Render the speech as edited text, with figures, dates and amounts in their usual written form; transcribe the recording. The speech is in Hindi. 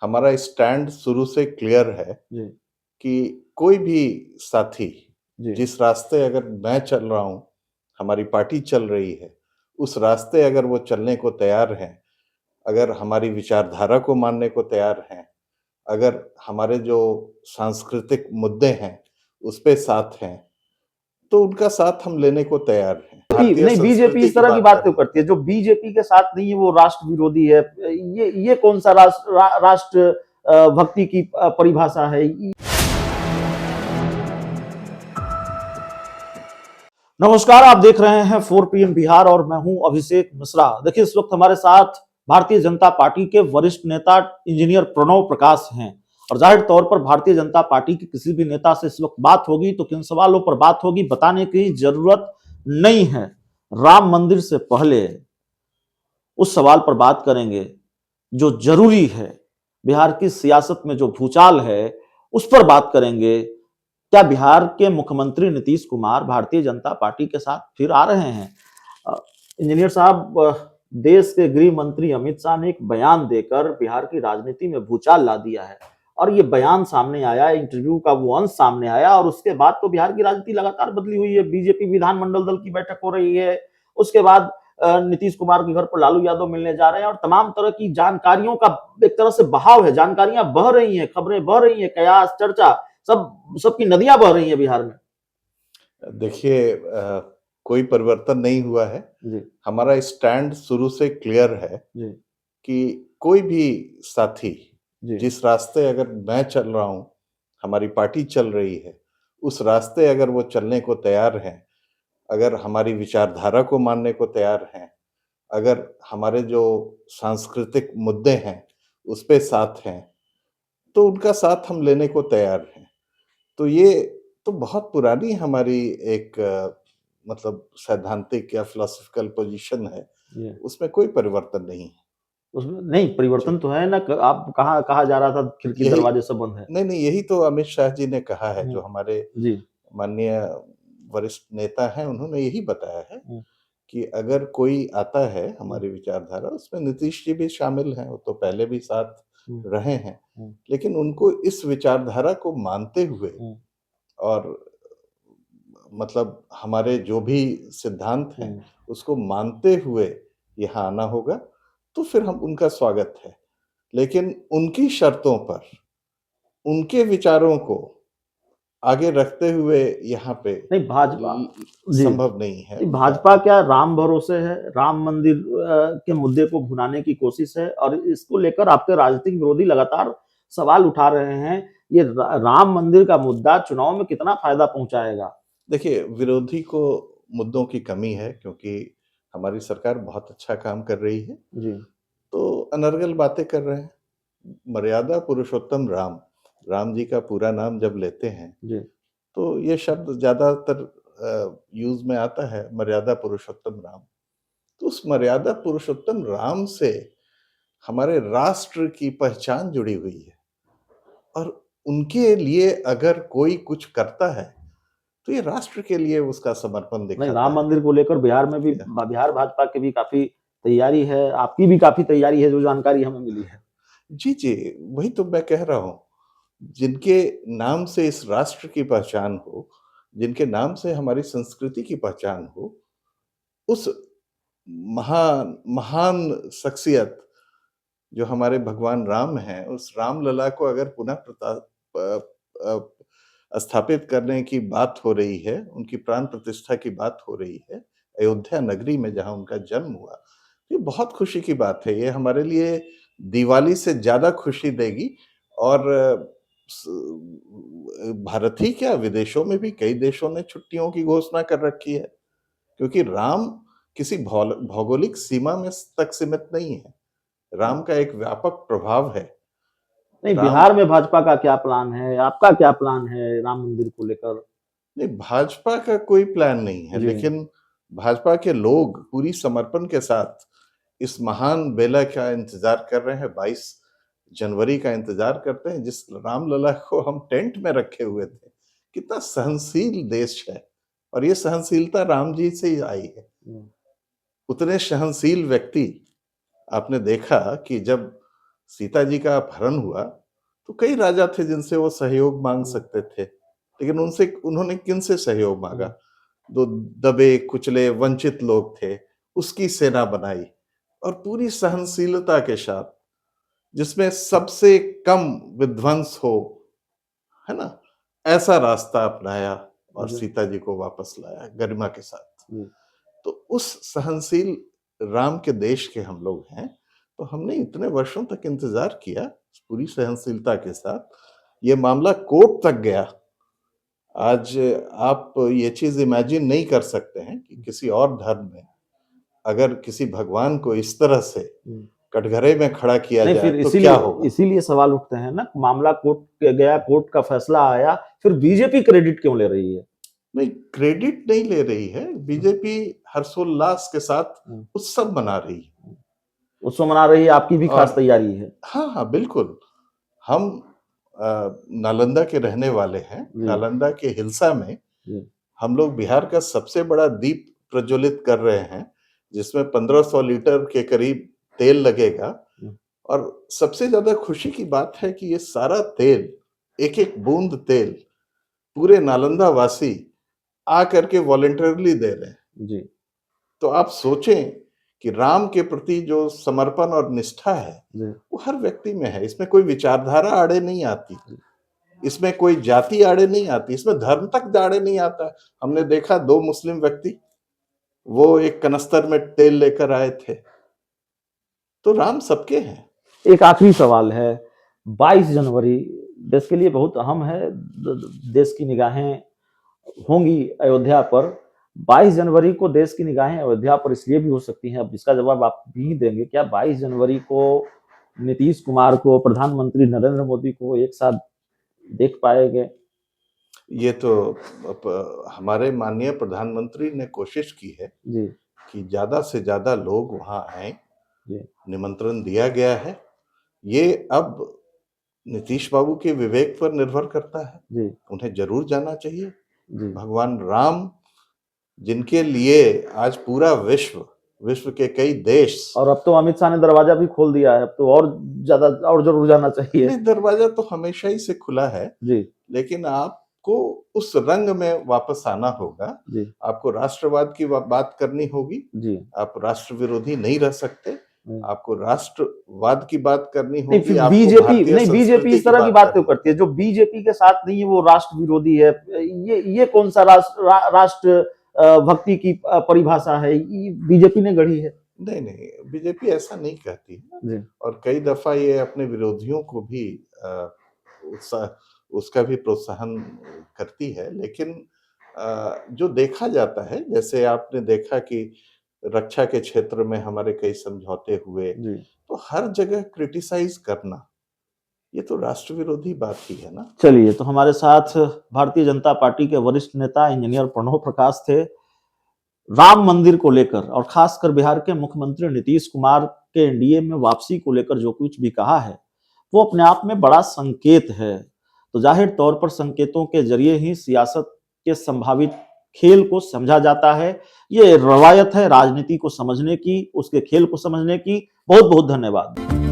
हमारा स्टैंड शुरू से क्लियर है जी, कि कोई भी साथी जी, जिस रास्ते अगर मैं चल रहा हूँ, हमारी पार्टी चल रही है, उस रास्ते अगर वो चलने को तैयार हैं, अगर हमारी विचारधारा को मानने को तैयार हैं, अगर हमारे जो सांस्कृतिक मुद्दे हैं, उस पे साथ हैं, तो उनका साथ हम लेने को तैयार हैं। भारतीय नहीं बीजेपी संस्कृति इस की तरह की बात बात कर क्यों रहे करती हैं। है? जो बीजेपी के साथ नहीं है वो राष्ट्र विरोधी है। ये कौन सा राष्ट्र भक्ति की परिभाषा है? नमस्कार, आप देख रहे हैं 4 PM बिहार और मैं हूं अभिषेक मिश्रा। देखिए, इस वक्त हमारे साथ भारतीय जनता पार्टी के वरिष्ठ नेता इंजीनियर प्रणव प्रकाश हैं। और जाहिर तौर पर भारतीय जनता पार्टी के किसी भी नेता से इस वक्त बात होगी तो किन सवालों पर बात होगी बताने की जरूरत नहीं है। राम मंदिर से पहले उस सवाल पर बात करेंगे जो जरूरी है। बिहार की सियासत में जो भूचाल है उस पर बात करेंगे। क्या बिहार के मुख्यमंत्री नीतीश कुमार भारतीय जनता पार्टी के साथ फिर आ रहे हैं? इंजीनियर साहब, देश के गृह मंत्री अमित शाह ने एक बयान देकर बिहार की राजनीति में भूचाल ला दिया है। और ये बयान सामने आया, इंटरव्यू का वो अंश सामने आया और उसके बाद तो बिहार की राजनीति लगातार बदली हुई है। बीजेपी विधानमंडल दल की बैठक हो रही है, उसके बाद नीतीश कुमार के घर पर लालू यादव मिलने जा रहे हैं और तमाम तरह की जानकारियों का एक तरह से बहाव है। जानकारियां बह रही हैं, खबरें बह रही हैं, कयास, चर्चा, सबकी नदियां बह रही हैं बिहार में। देखिए, कोई परिवर्तन नहीं हुआ है। जी, हमारा स्टैंड शुरू से क्लियर है जी, कि कोई भी साथी जी, जिस रास्ते अगर मैं चल रहा हूँ, हमारी पार्टी चल रही है, उस रास्ते अगर वो चलने को तैयार हैं, अगर हमारी विचारधारा को मानने को तैयार हैं, अगर हमारे जो सांस्कृतिक मुद्दे हैं, उस पे साथ हैं, तो उनका साथ हम लेने को तैयार हैं। तो ये तो बहुत पुरानी हमारी एक मतलब सैद्धांतिक या फिलॉसफिकल पोजीशन है, जी। उसमें कोई परिवर्तन नहीं है। उसमें नहीं जी, परिवर्तन तो है ना। आप कहा जा रहा था खिड़की यही दरवाजे सब बंद है। नहीं, नहीं, यही तो अमित शाह जी ने कहा है, जो हमारे जी, माननीय वरिष्ठ नेता हैं, उन्होंने यही बताया है हुँ, कि अगर कोई आता है हुँ, हमारी विचारधारा, उसमें नीतीश जी भी शामिल हैं, वो तो पहले भी साथ हुँ, रहे हैं। हुँ, लेकिन उनको इस विचारधारा को मानते हुए हुँ, और मतलब हमारे जो भी सिद्धांत हैं, हुँ। उसको मानते हुए यहाँ आना होगा, तो फिर हम उनका स्वागत है। लेकिन उनकी शर्तों पर, उनके विचारों को आगे रखते हुए यहाँ पे नहीं भाजपा, जी, संभव नहीं है नहीं उनका। भाजपा क्या राम भरोसे है? राम मंदिर के मुद्दे को भुनाने की कोशिश है और इसको लेकर आपके राजनीतिक विरोधी लगातार सवाल उठा रहे हैं। ये राम मंदिर का मुद्दा चुनाव में कितना फायदा पहुंचाएगा? देखिए, विरोधी को मुद्दों की कमी है, क्योंकि हमारी सरकार बहुत अच्छा काम कर रही है, जी, तो अनर्गल बातें कर रहे हैं। मर्यादा पुरुषोत्तम राम, राम जी का पूरा नाम जब लेते हैं, जी, तो ये शब्द ज़्यादातर यूज़ में आता है, मर्यादा पुरुषोत्तम राम। तो उस मर्यादा पुरुषोत्तम राम से हमारे राष्ट्र की पहचान जुड़ी हुई है, और उनके लिए अगर कोई कुछ करता है, तो ये राष्ट्र के लिए उसका समर्पण नहीं दिखाता राम है। मंदिर को लेकर बिहार में भी या बिहार भाजपा की भी काफी तैयारी है, आपकी भी काफी तैयारी है, जो जानकारी हमें मिली है। जी, जी, वही तो मैं कह रहा हूँ। जिनके नाम से इस राष्ट्र की पहचान हो, जिनके नाम से हमारी संस्कृति की पहचान हो, उस महान महान शख्सियत जो हमारे भगवान राम हैं, उस रामलला को अगर पुनः स्थापित करने की बात हो रही है, उनकी प्राण प्रतिष्ठा की बात हो रही है, अयोध्या नगरी में जहाँ उनका जन्म हुआ, ये बहुत खुशी की बात है। ये हमारे लिए दिवाली से ज़्यादा खुशी देगी, और स भारत ही क्या, विदेशों में भी कई देशों ने छुट्टियों की घोषणा कर रखी है, क्योंकि राम किसी भौगोलिक सीमा में तक सीमित नहीं है। राम का एक व्यापक प्रभाव है। नहीं राम बिहार में भाजपा का क्या प्लान है? आपका क्या प्लान है राम मंदिर को लेकर? नहीं, भाजपा का कोई प्लान नहीं है, जी, लेकिन भाजपा के लोग पूरी समर्पण के साथ इस महान बेला का इंतज़ार कर रहे हैं, 22 जनवरी का इंतज़ार करते हैं, जिस रामलला को हम टेंट में रखे हुए थे। कितना सहनशील देश है, और ये सहनशीलता राम जी से ही आई है। हम्म, उतने सहनशील व्यक्ति आपने देखा कि जब सीता जी का अपहरण हुआ तो कई राजा थे जिनसे वो सहयोग मांग सकते थे, लेकिन उनसे उन्होंने किनसे सहयोग मांगा? जो दबे कुचले वंचित लोग थे, उसकी सेना बनाई और पूरी सहनशीलता के साथ, जिसमें सबसे कम विध्वंस हो, है ना? ऐसा रास्ता अपनाया और जी। सीता जी को वापस लाया गरिमा के साथ। जी। तो उस सहनशील राम के देश के हम लोग हैं, तो हमने इतने वर्षों तक इंतजार किया पूरी सहनशीलता के साथ। ये मामला कोर्ट तक गया। आज आप ये चीज़ इमेजिन नहीं कर सकते हैं कि किसी और धर्म में अगर किसी भगवान को इस तरह से हम्म। कटघरे में खड़ा किया नहीं, जाए फिर तो क्या इसीलिए होगा? इसीलिए सवाल उठते हैं ना, मामला कोर्ट के गया, कोर्ट का फैसला आया, फिर बीजेपी क्रेडिट क्यों ले रही है? नहीं, क्रेडिट नहीं ले रही है, बीजेपी हर्षोल्लास के साथ उत्सव मना रही है। उत्सव मना रही है, आपकी भी खास और तैयारी है। हाँ, हाँ, बिल्कुल। हम नालंदा के रहने वाले हैं। जी। नालंदा के हिल्सा में जी। हम लोग बिहार का सबसे बड़ा दीप प्रज्वलित कर रहे हैं, जिसमें 1500 लीटर के करीब तेल लगेगा। और सबसे ज़्यादा खुशी की बात है कि ये सारा तेल, एक-एक बूंद तेल पूरे नालंदा वासी आकर के वॉलंटरली दे रहे हैं। जी। तो आप सोचें कि राम के प्रति जो समर्पण और निष्ठा है, जी। वो हर व्यक्ति में है। इसमें कोई विचारधारा आड़े नहीं आती, इसमें कोई जाति आड़े नहीं आती, इसमें धर्म तक आड़े नहीं आता। हमने देखा 2 मुस्लिम व्यक्ति, वो एक कनस्तर में तेल लेकर आए थे। तो राम सबके हैं। एक आखिरी सवाल है, 22 जनवरी देश के लिए बहुत अहम है, देश की निगाहें होंगी अयोध्या पर। 22 जनवरी को देश की निगाहें अयोध्या पर इसलिए भी हो सकती हैं, अब इसका जवाब आप भी देंगे, क्या 22 जनवरी को नीतीश कुमार को, प्रधानमंत्री नरेंद्र मोदी को एक साथ देख पाएंगे? ये तो हमारे माननीय प्रधानमंत्री ने कोशिश की है जी। कि ज़्यादा से ज़्यादा लोग वहाँ आएँ। जी। निमंत्रण दिया गया है। ये अब नीतीश बाबू के विवेक पर निर्भर करता है। जी। उन्हें ज़रूर जाना चाहिए। जी। भगवान राम, जिनके लिए आज पूरा विश्व के कई देश। और अब तो अमित शाह ने दरवाजा भी खोल दिया है, अब तो और ज्यादा और जरूर जाना चाहिए। नहीं, दरवाजा तो हमेशा ही से खुला है, जी। लेकिन आपको उस रंग में वापस आना होगा। जी। आपको राष्ट्रवाद की बात करनी होगी। जी। आप राष्ट्र विरोधी नहीं रह सकते। आपको राष्ट्रवाद की बात करनी नहीं, होगी। फिर आपको बीजेपी भारतीय नहीं, बीजेपी संस्कृति इस की तरह की बात बात क्यों करनी करती है? जो बीजेपी के साथ नहीं है वो राष्ट्र विरोधी है। ये कौन सा राष्ट्र भक्ति की परिभाषा है? बीजेपी ने गढ़ी है। नहीं, नहीं, बीजेपी ऐसा नहीं कहती है। जी। और कई दफ़ा ये अपने विरोधियों को भी उसका भी प्रोत्साहन करती है। लेकिन जो देखा जाता है, जैसे आपने देखा कि रक्षा के क्षेत्र में हमारे कई समझौते हुए, जी। तो हर जगह क्रिटिसाइज़ करना, ये तो राष्ट्र विरोधी बात ही है ना। चलिए, तो हमारे साथ भारतीय जनता पार्टी के वरिष्ठ नेता इंजीनियर प्रणव प्रकाश थे। राम मंदिर को लेकर और खासकर बिहार के मुख्यमंत्री नीतीश कुमार के एनडीए में वापसी को लेकर जो कुछ भी कहा है, वो अपने आप में बड़ा संकेत है। तो जाहिर तौर पर संकेतों के जरिए ही सियासत के संभावित खेल को समझा जाता है। ये रवायत है राजनीति को समझने की, उसके खेल को समझने की। बहुत बहुत धन्यवाद।